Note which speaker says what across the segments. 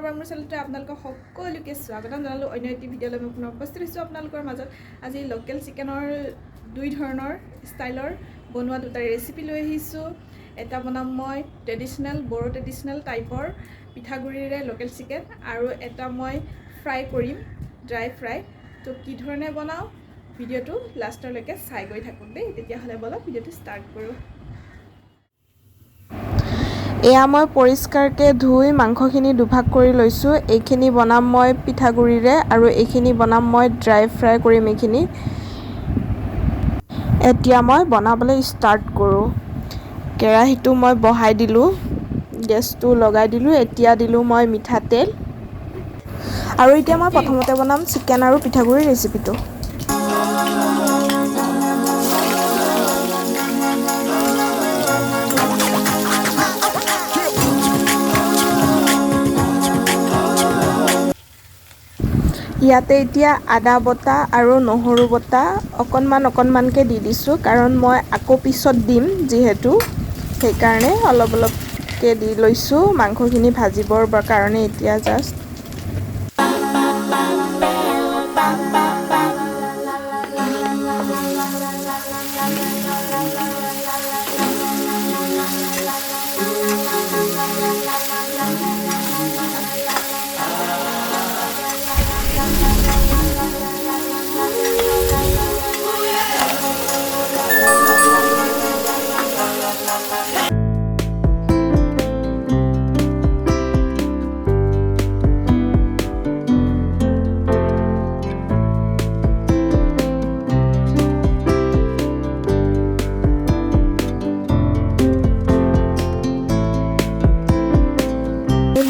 Speaker 1: পুনৰবাৰ মোৰ চেনেলটো আপোনালোকক সকলোকে স্বাগতম জনালোঁ। অন্য এটি ভিডিঅ'লৈ মই পুনৰ উপস্থিত হৈছোঁ আপোনালোকৰ মাজত। আজি লোকেল চিকেনৰ দুই ধৰণৰ ষ্টাইলৰ বনোৱা দুটা ৰেচিপি লৈ আহিছোঁ। এটা বনাম মই ট্ৰেডিশ্যনেল বড়ো ট্ৰেডিশ্যনেল টাইপৰ পিঠাগুড়িৰে লোকেল চিকেন, আৰু এটা মই ফ্ৰাই কৰিম, ড্ৰাই ফ্ৰাই। তো কি ধৰণে বনাওঁ ভিডিঅ'টো লাষ্টলৈকে চাই গৈ থাকোঁ দেই। তেতিয়াহ'লে বলক ভিডিঅ'টো ষ্টাৰ্ট কৰোঁ।
Speaker 2: এয়া মই পৰিষ্কাৰকৈ ধুই মাংসখিনি দুভাগ কৰি লৈছোঁ। এইখিনি বনাম মই পিঠাগুড়িৰে আৰু এইখিনি বনাম মই ড্ৰাই ফ্ৰাই কৰিম। এইখিনি এতিয়া মই বনাবলৈ ষ্টাৰ্ট কৰোঁ। কেৰাহীটো মই বহাই দিলোঁ, গেছটো লগাই দিলোঁ। এতিয়া দিলোঁ মই মিঠাতেল, আৰু এতিয়া মই প্ৰথমতে বনাম চিকেন আৰু পিঠাগুড়িৰ ৰেচিপিটো। ইয়াতে এতিয়া আদা বটা আৰু নহৰু বটা অকণমানকৈ দি দিছোঁ, কাৰণ মই আকৌ পিছত দিম যিহেতু, সেইকাৰণে অলপ অলপকৈ দি লৈছোঁ মাংসখিনি ভাজিবৰ কাৰণে। এতিয়া জাষ্ট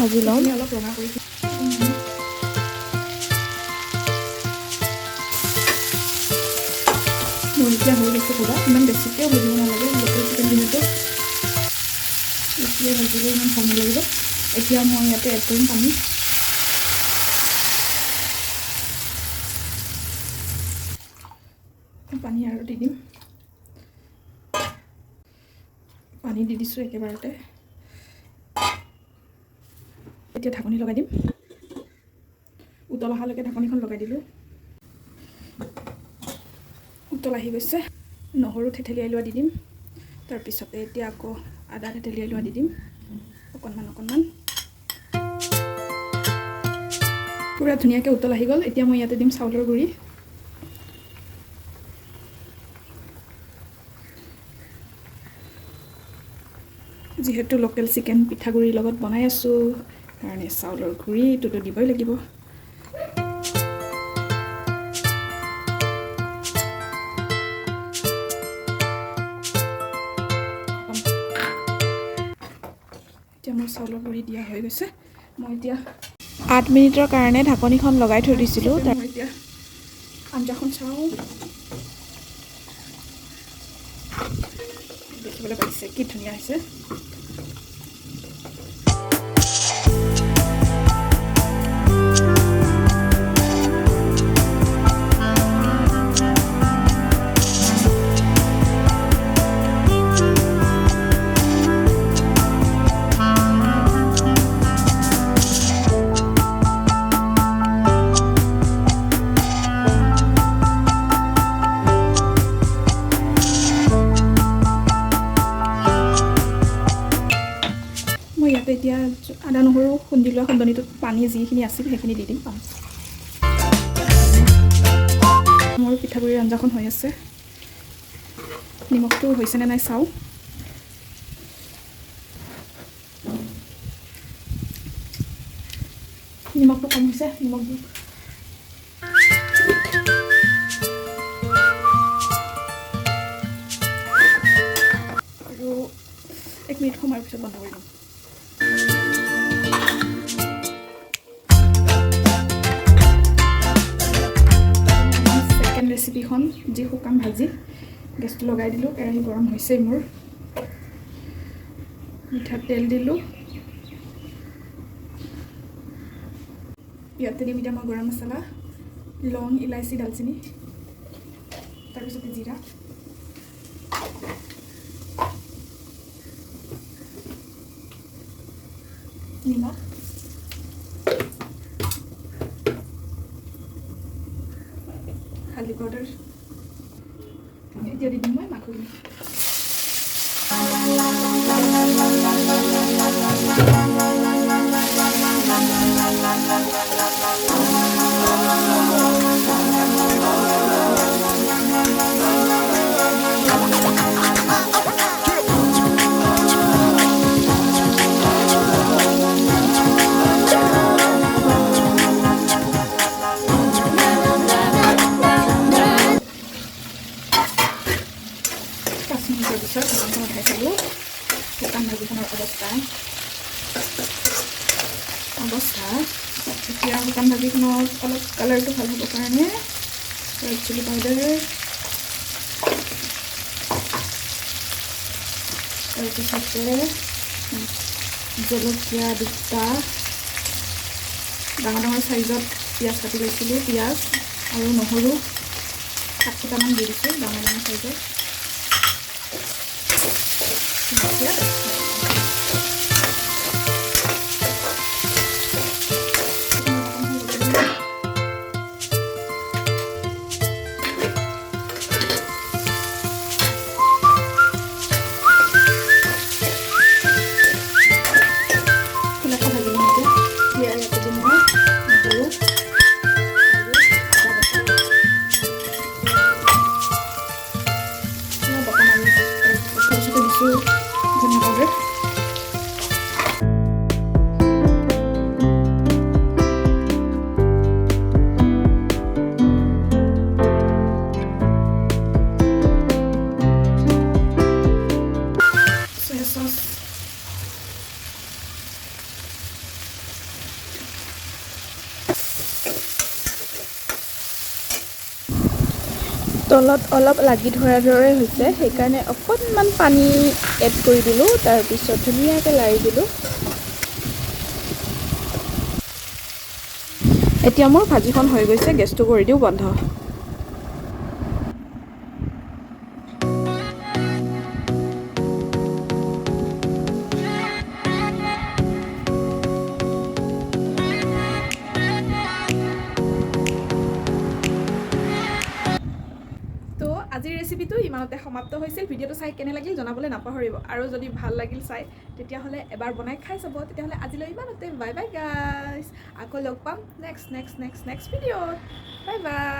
Speaker 2: ভাজি লওঁ।
Speaker 1: অলপ ৰঙা কৰি এতিয়া হৈ গৈছে পুৰা, ইমান বেছিকৈ ভাজিব নালাগে লোকেল চিকেন যিহেতু, বেছিকৈ ভাজিলে ইমান ভাল নালাগিব। এতিয়া মই ইয়াতে এড কৰিম পানী। পানী আৰু দি দিম, পানী দি দিছোঁ একেবাৰতে। এতিয়া ঢাকনি লগাই দিম, উতল অহালৈকে ঢাকনিখন লগাই দিলোঁ। উতল আহি গৈছে, নহৰু থেতেলিয়াই লোৱা দি দিম। তাৰপিছতে এতিয়া আকৌ আদা থেতেলিয়াই লোৱা দি দিম অকণমান। পূৰা ধুনীয়াকৈ উতল আহি গ'ল। এতিয়া মই ইয়াতে দিম চাউলৰ গুড়ি। যিহেতু লোকেল চিকেন পিঠাগুড়িৰ লগত বনাই আছোঁ, কাৰণে চাউলৰ গুড়িটোতো দিবই লাগিব। এতিয়া মোৰ চাউলৰ গুড়ি দিয়া হৈ গৈছে। মই এতিয়া 8 মিনিটৰ কাৰণে ঢাকনিখন লগাই থৈ দিছিলোঁ। মই এতিয়া আঞ্জাখন চাওঁ, দেখিবলৈ পাইছে কি ধুনীয়া হৈছে। মই ইয়াতে এতিয়া আদা নহৰু খুন্দি লোৱা খুন্দনিটোত পানী যিখিনি আছিল সেইখিনি দি দিম। মোৰ পিঠাগুড়িৰ আঞ্জাখন হৈ আছে, নিমখটো হৈছেনে নাই চাওঁ। নিমখটো কম হৈছে, নিমখ দিওঁ। আৰু 1 মিনিট সময়ৰ পিছত বন্ধ কৰি দিম। ৰেচিপিখন যি শুকান ভাজি, গেছটো লগাই দিলোঁ, কেৰাহী গৰম হৈছেই মোৰ। মিঠাতেল দিলোঁ, ইয়াতে দিম এতিয়া মই গৰম মছলা, লং, ইলাইচি, দালচিনি, তাৰপিছতে জিৰা, নিমখ, হালধি পাউডাৰ এতিয়া দি দিম মই মাকৈ পিছত ভাজিখন উঠাই চালোঁ শুকান ভাজিখনৰ অৱস্থা এতিয়া শুকান ভাজিখনত অলপ কালাৰটো ভাল হ'বৰ কাৰণে ৰেড চিলি পাউডাৰ তাৰপিছতে জলকীয়া দুটা ডাঙৰ ডাঙৰ চাইজত পিঁয়াজ কাটি লৈছিলোঁ পিঁয়াজ আৰু নহৰু 7-8টামান দি দিছোঁ ডাঙৰ ডাঙৰ চাইজত
Speaker 2: তলত অলপ লাগি ধৰাৰ দৰে হৈছে সেইকাৰণে অকণমান পানী এড কৰি দিলোঁ তাৰপিছত ধুনীয়াকৈ লাৰি দিলোঁ এতিয়া মোৰ ভাজিখন হৈ গৈছে গেছটো কৰি দিওঁ বন্ধ
Speaker 1: আজিৰ ৰেচিপিটো ইমানতে সমাপ্ত হৈছিল ভিডিঅ'টো চাই কেনে লাগিল জনাবলৈ নাপাহৰিব আৰু যদি ভাল লাগিল চাই তেতিয়াহ'লে এবাৰ বনাই খাই চাব তেতিয়াহ'লে আজিলৈ ইমানতে বাই বাই গাইছ আকৌ লগ পাম নেক্সট ভিডিঅ'ত বাই বাই